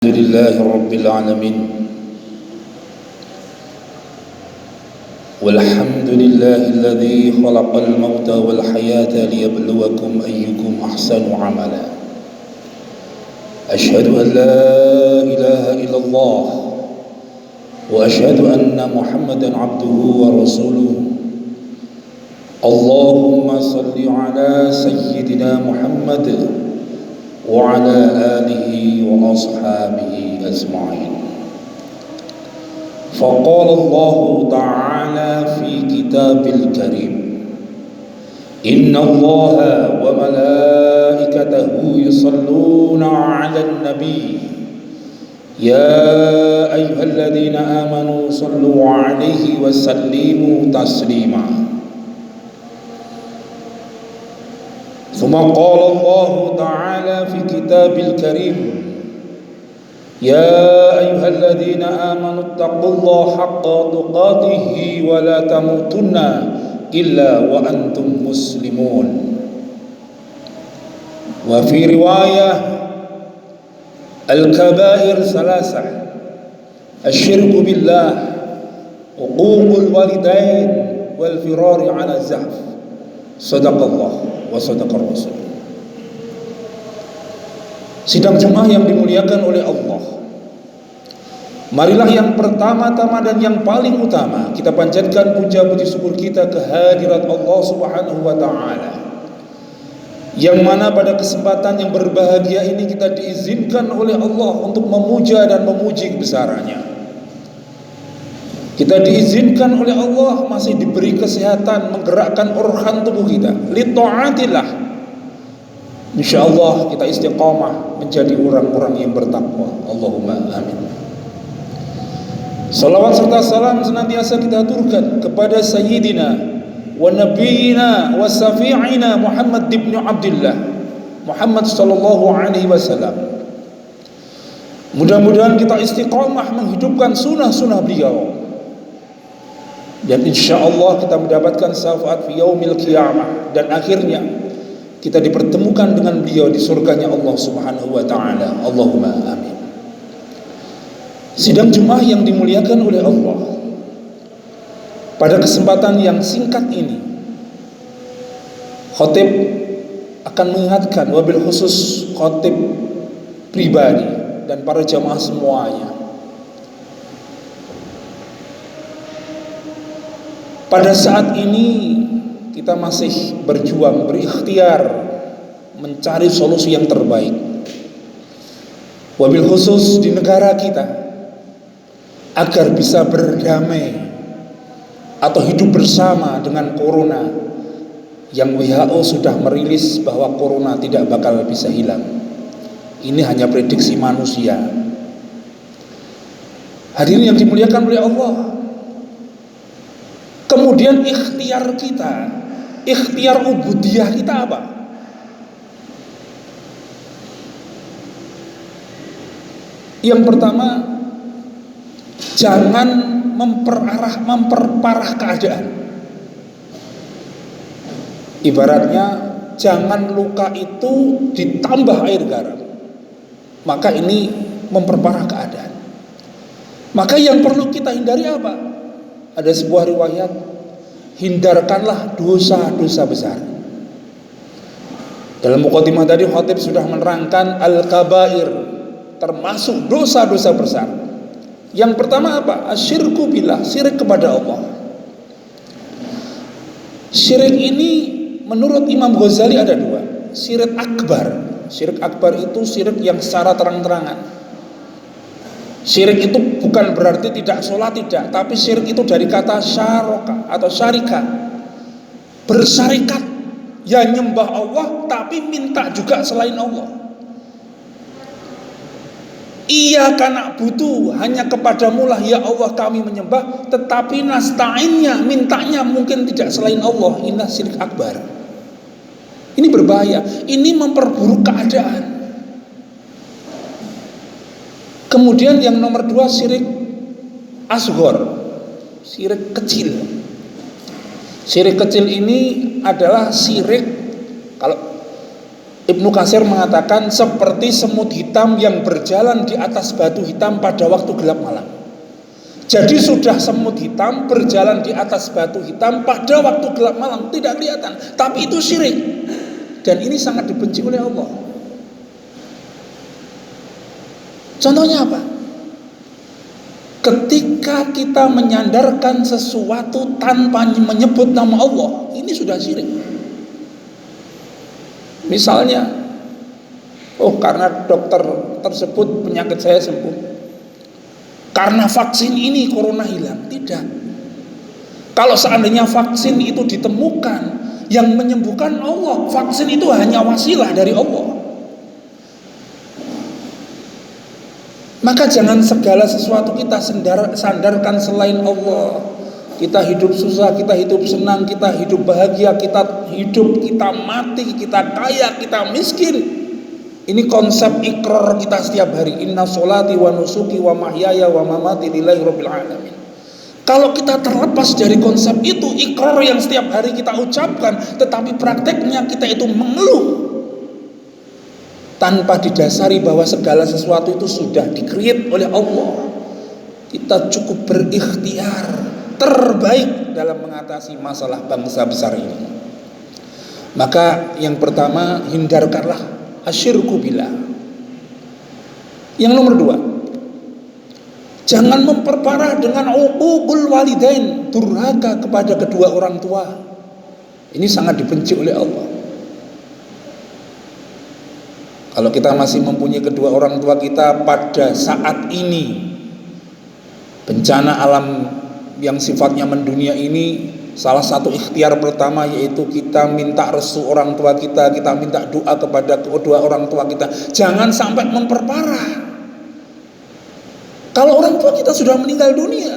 الحمد لله رب العالمين والحمد لله الذي خلق الموت والحياة ليبلوكم أيكم أحسن عملا. أشهد أن لا إله إلا الله وأشهد أن محمدا عبده ورسوله. اللهم صل على سيدنا محمد وعلى آله وأصحابه أجمعين. فقال الله تعالى في كتاب الكريم: إن الله وملائكته يصلون على النبي يا أيها الذين آمنوا صلوا عليه وسلموا تسليما. ثم قال الله تعالى في كتاب الكريم: يا أيها الذين آمنوا اتقوا الله حق تقاته ولا تموتن إلا وأنتم مسلمون. وفي رواية: الكبائر ثلاثة: الشرك بالله، عقوق الوالدين، والفرار على الزحف. صدق الله wa sadaqar rasul. Sidang Jumat yang dimuliakan oleh Allah, marilah yang pertama-tama dan yang paling utama kita panjatkan puja puji syukur kita kehadirat Allah Subhanahu wa taala, yang mana pada kesempatan yang berbahagia ini kita diizinkan oleh Allah untuk memuja dan memuji kebesarannya. Kita diizinkan oleh Allah masih diberi kesehatan, menggerakkan organ tubuh kita li taatillah. Insyaallah kita istiqamah menjadi orang-orang yang bertakwa. Allahumma amin. Salawat serta salam senantiasa kita aturkan kepada sayyidina wa nabiyina wa syafi'ina Muhammad ibn Abdullah, Muhammad sallallahu alaihi wasallam. Mudah-mudahan kita istiqamah menghidupkan sunnah-sunnah beliau, dan insya Allah kita mendapatkan syafaat fi yaumil qiyamah, dan akhirnya kita dipertemukan dengan beliau di surganya Allah Subhanahu wa taala. Allahumma amin. Sidang Jumat yang dimuliakan oleh Allah, pada kesempatan yang singkat ini khatib akan mengingatkan, wabil khusus khatib pribadi dan para jamaah semuanya, pada saat ini kita masih berjuang, berikhtiar mencari solusi yang terbaik, wabil khusus di negara kita, agar bisa berdamai atau hidup bersama dengan corona yang WHO sudah merilis bahwa corona tidak bakal bisa hilang. Ini hanya prediksi manusia. Hadirin yang dimuliakan oleh Allah, kemudian ikhtiar kita, ikhtiar ubudiyah kita apa? Yang pertama, jangan memperparah keadaan. Ibaratnya jangan luka itu ditambah air garam, maka ini memperparah keadaan. Maka yang perlu kita hindari apa? Ada sebuah riwayat, hindarkanlah dosa-dosa besar. Dalam muqaddimah tadi khatib sudah menerangkan al-kabair, termasuk dosa-dosa besar. Yang pertama apa? Asyirku billah, syirik kepada Allah. Syirik ini menurut Imam Ghazali ada dua. Syirik akbar. Syirik akbar itu syirik yang secara terang-terangan. Syirik itu bukan berarti tidak sholat, tidak, tapi syirik itu dari kata syaraka atau syarika, bersarikat, ya nyembah Allah tapi minta juga selain Allah. Iyyaka na'budu, hanya kepadamu lah ya Allah kami menyembah, tetapi nasta'innya, mintanya mungkin tidak selain Allah. Ini syirik akbar. Ini berbahaya, ini memperburuk keadaan. Kemudian yang nomor dua, syirik asghar, syirik kecil. Syirik kecil ini adalah syirik, kalau Ibnu Katsir mengatakan seperti semut hitam yang berjalan di atas batu hitam pada waktu gelap malam. Jadi sudah semut hitam berjalan di atas batu hitam pada waktu gelap malam, tidak kelihatan, tapi itu syirik. Dan ini sangat dibenci oleh Allah. Contohnya apa? Ketika kita menyandarkan sesuatu tanpa menyebut nama Allah, ini sudah syirik. Misalnya, karena dokter tersebut penyakit saya sembuh, karena vaksin ini corona hilang. Tidak. Kalau seandainya vaksin itu ditemukan yang menyembuhkan Allah, vaksin itu hanya wasilah dari Allah. Maka jangan segala sesuatu kita sandarkan selain Allah. Kita hidup susah, kita hidup senang, kita hidup bahagia, kita hidup, kita mati, kita kaya, kita miskin. Ini konsep ikrar kita setiap hari. Inna sholati wa nusuki wa mahyaya wa mamati lillahi rabbil alamin. Kalau kita terlepas dari konsep itu, ikrar yang setiap hari kita ucapkan, tetapi prakteknya kita itu mengeluh tanpa didasari bahwa segala sesuatu itu sudah di-create oleh Allah. Kita cukup berikhtiar terbaik dalam mengatasi masalah bangsa besar ini. Maka yang pertama, hindarkanlah asyirku billah. Yang nomor dua, jangan memperparah dengan uququl walidain, durhaka kepada kedua orang tua. Ini sangat dibenci oleh Allah. Kalau kita masih mempunyai kedua orang tua kita pada saat ini, bencana alam yang sifatnya mendunia ini, salah satu ikhtiar pertama yaitu kita minta restu orang tua kita, kita minta doa kepada kedua orang tua kita. Jangan sampai memperparah. Kalau orang tua kita sudah meninggal dunia,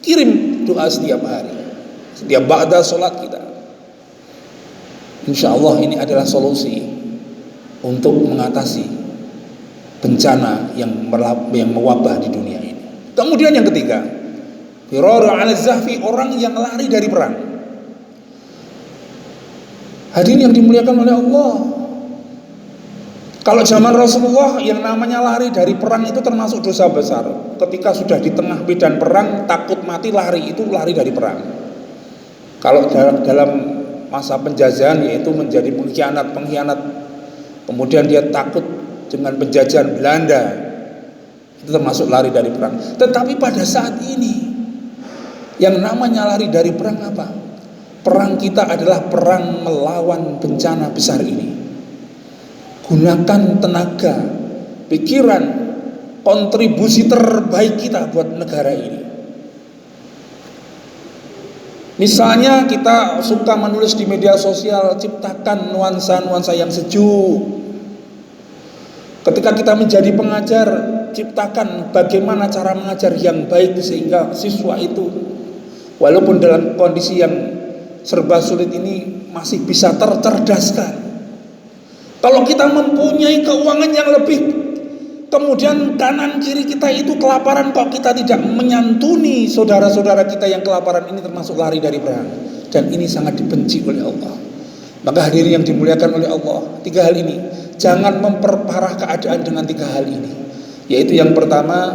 kirim doa setiap hari, setiap ba'da sholat kita. Insya Allah ini adalah solusi untuk mengatasi bencana yang mewabah di dunia ini. Kemudian yang ketiga, firara 'ala zahfi, orang yang lari dari perang. Hadirin yang dimuliakan oleh Allah, kalau zaman Rasulullah yang namanya lari dari perang itu termasuk dosa besar. Ketika sudah di tengah medan perang, takut mati, lari, itu lari dari perang. Kalau dalam masa penjajahan yaitu menjadi pengkhianat, kemudian dia takut dengan penjajahan Belanda, itu termasuk lari dari perang. Tetapi pada saat ini, yang namanya lari dari perang apa? Perang kita adalah perang melawan bencana besar ini. Gunakan tenaga, pikiran, kontribusi terbaik kita buat negara ini. Misalnya kita suka menulis di media sosial, ciptakan nuansa-nuansa yang sejuk. Ketika kita menjadi pengajar, ciptakan bagaimana cara mengajar yang baik sehingga siswa itu walaupun dalam kondisi yang serba sulit ini masih bisa tercerdaskan. Kalau kita mempunyai keuangan yang lebih, kemudian kanan kiri kita itu kelaparan, kok kita tidak menyantuni saudara-saudara kita yang kelaparan, ini termasuk lari dari perang. Dan ini sangat dibenci oleh Allah. Maka hadirin yang dimuliakan oleh Allah, tiga hal ini, jangan memperparah keadaan dengan tiga hal ini. Yaitu yang pertama,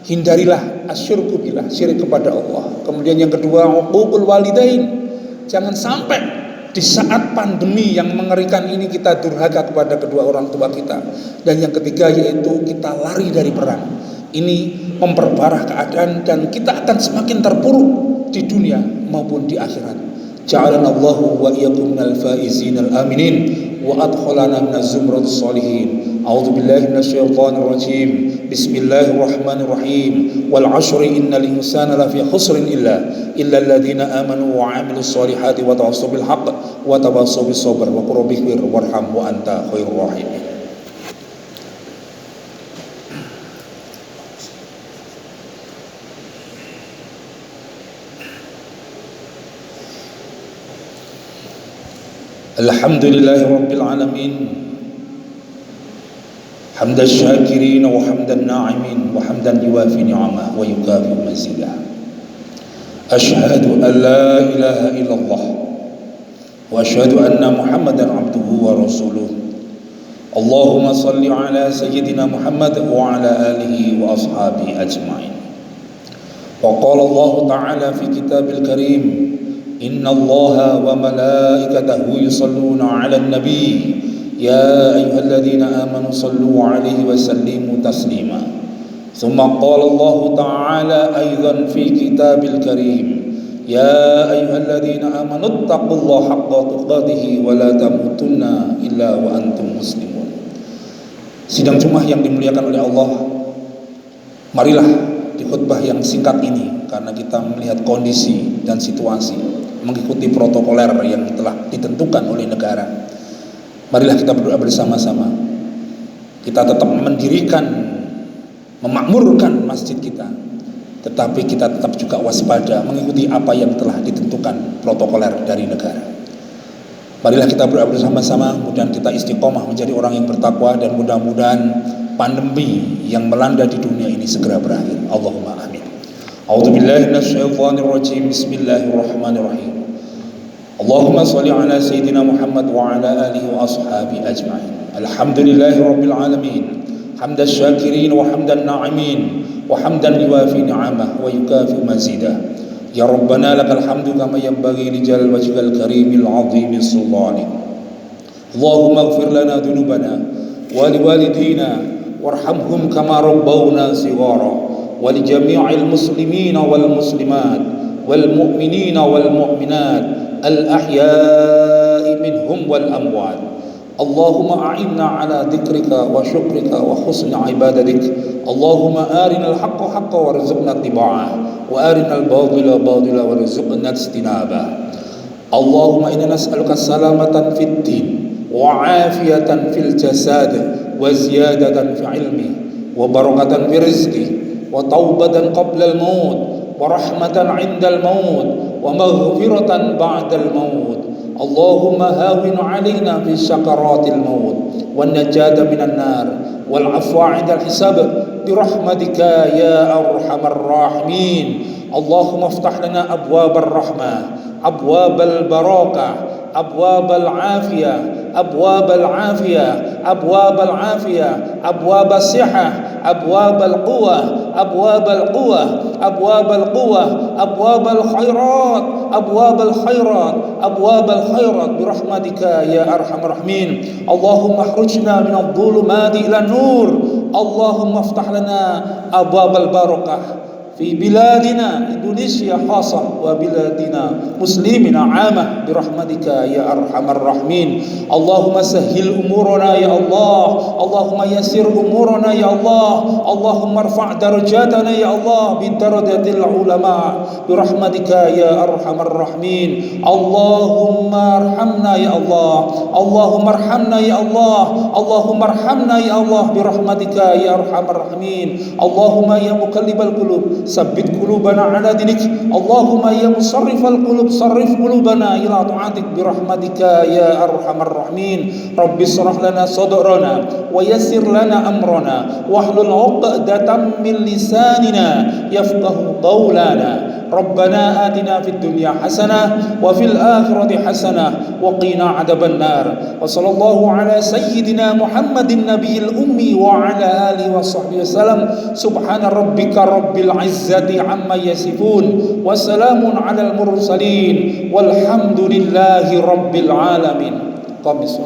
hindarilah asyirku billah, syirik kepada Allah. Kemudian yang kedua, uququl walidain, jangan sampai di saat pandemi yang mengerikan ini kita durhaka kepada kedua orang tua kita. Dan yang ketiga yaitu kita lari dari perang. Ini memperparah keadaan dan kita akan semakin terpuruk di dunia maupun di akhirat. Ja'alana Allahu wa iyyakum minal faizin al aminin wa adkhalana minaz zumratis sholihin. A'udzu billahi minasyaitonir rajim. Bismillahirrahmanirrahim. Wal 'ashri innal insana lafi khusrin illa alladziina amanu wa 'amilus sholihati wa tawassaw bil haqq wa tawassaw bis sabr wa qur bihi warham wa anta khairur rahimin. Alhamdulillahi rabbil alamin. Hamdan syakirin wa hamdan na'imin wa hamdan yuwafi ni'amah wa yukafi mazidah. Asyhadu an la ilaha illallah wa asyhadu anna Muhammadan abduhu wa rasuluh. Allahumma salli ala sayyidina Muhammad wa ala alihi wa ashabihi ajma'in. Wa qala Allah ta'ala fi kitabil karim, inna Allaha wa malaikatahu yusalluna 'alan nabi ya ayyuhalladzina amanu sallu 'alaihi wa sallimu taslima. Thumma qala Allah ta'ala aidan fi kitabil karim, ya ayyuhalladzina amanu taqullaha haqqa tuqatih wa la tamutunna illa wa antum muslimun. Sidang Jumat yang dimuliakan oleh Allah, marilah di khutbah yang singkat ini, karena kita melihat kondisi dan situasi, mengikuti protokoler yang telah ditentukan oleh negara, marilah kita berdoa bersama-sama. Kita tetap mendirikan, memakmurkan masjid kita, tetapi kita tetap juga waspada mengikuti apa yang telah ditentukan protokoler dari negara. Marilah kita berdoa bersama-sama, mudah-mudahan kita istiqomah menjadi orang yang bertakwa, dan mudah-mudahan pandemi yang melanda di dunia ini segera berakhir. Allahumma amin. A'udzubillahi minasyaitonir rajim. Bismillahirrahmanirrahim. Allahumma shalli ala sayyidina Muhammad wa ala alihi wa ashabihi ajma'in. Alhamdulillahi rabbil alamin. Hamdan syakirin wa hamdan na'imin wa hamdan liwafi ni'amah wa yukafi mazidah. Ya Rabbana lakal hamdu kama yanbaghi li jalali wajhikal karimil azimi sultanik. Allahumma ighfir lana dhunubana wa liwalidina warhamhum kama rabbawna shighara wa li jami'il muslimina wal muslimat wal mu'minina wal mu'minat al ahya'i minhum wal amwat. Allahumma a'inna ala dhikrika wa syukrika wa husni ibadatik. Allahumma arinal haqqa haqqa warzuqna ittiba'ah wa arinal batila batila warzuqna ijtinabah. Allahumma inna nas'aluka salamatan fid din wa afiyatan fil jasad wa ziyadatan fi ilmi wa barakatan fi rizqi wa taubatan qabla al maut wa rahmatan 'inda al maut wa maghfiratan ba'da al maut. Allahumma hawin 'alaina fi sakaratil maut wan najata minan nar wal 'afwa 'inda al hisab bi rahmatika ya arhamar rahimin. Allahumma iftah lana abwabar rahmah, abwabal barakah, abwabal afiyah, abwabal afiyah, abwabal afiyah, abwabas sihah, abwabal quwwah, abwabal quwwah, abwabal quwwah, abwabal khairat, abwabal khairat, abwabal khairat bi rahmatika ya arhamar rahimin. Allahumma akhrujna minadh dhulumati ila nur. Allahumma iftah lana abwabal barakah fi biladina Indonesia khasah wa biladina muslimina amah bi rahmatika ya arhamar rahimin. Allahumma sahhil umurana ya Allah, Allahumma yassir umurana ya Allah, Allahumma irfa' darajatana ya Allah bi darajatil ulama bi rahmatika ya arhamar rahimin. Allahumma arhamna ya Allah, Allahumma arhamna ya Allah, Allahumma arhamna ya Allah bi rahmatika ya arhamar rahimin. Allahumma ya muqallibal qulub sabbit qulubana ala dinik. Allahumma ya musarrifal qulub sarrif qulubana ila ta'atik bi rahmatika ya arhamar rahimin. Rabbi shrah lana sadrana wa yassir lana amrana wahlul 'uqdatam min lisanina yafqahu qawlana. Rabbana atina fid dunya hasanah wa fil akhirati hasanah wa qina adzaban nar. Wa sallallahu ala sayyidina Muhammadin nabiyil ummi wa ala alihi wa sahbihi wasallam. Subhana rabbika rabbil izzati amma yasifun wa salamun alal mursalin walhamdulillahi rabbil alamin. Qamis.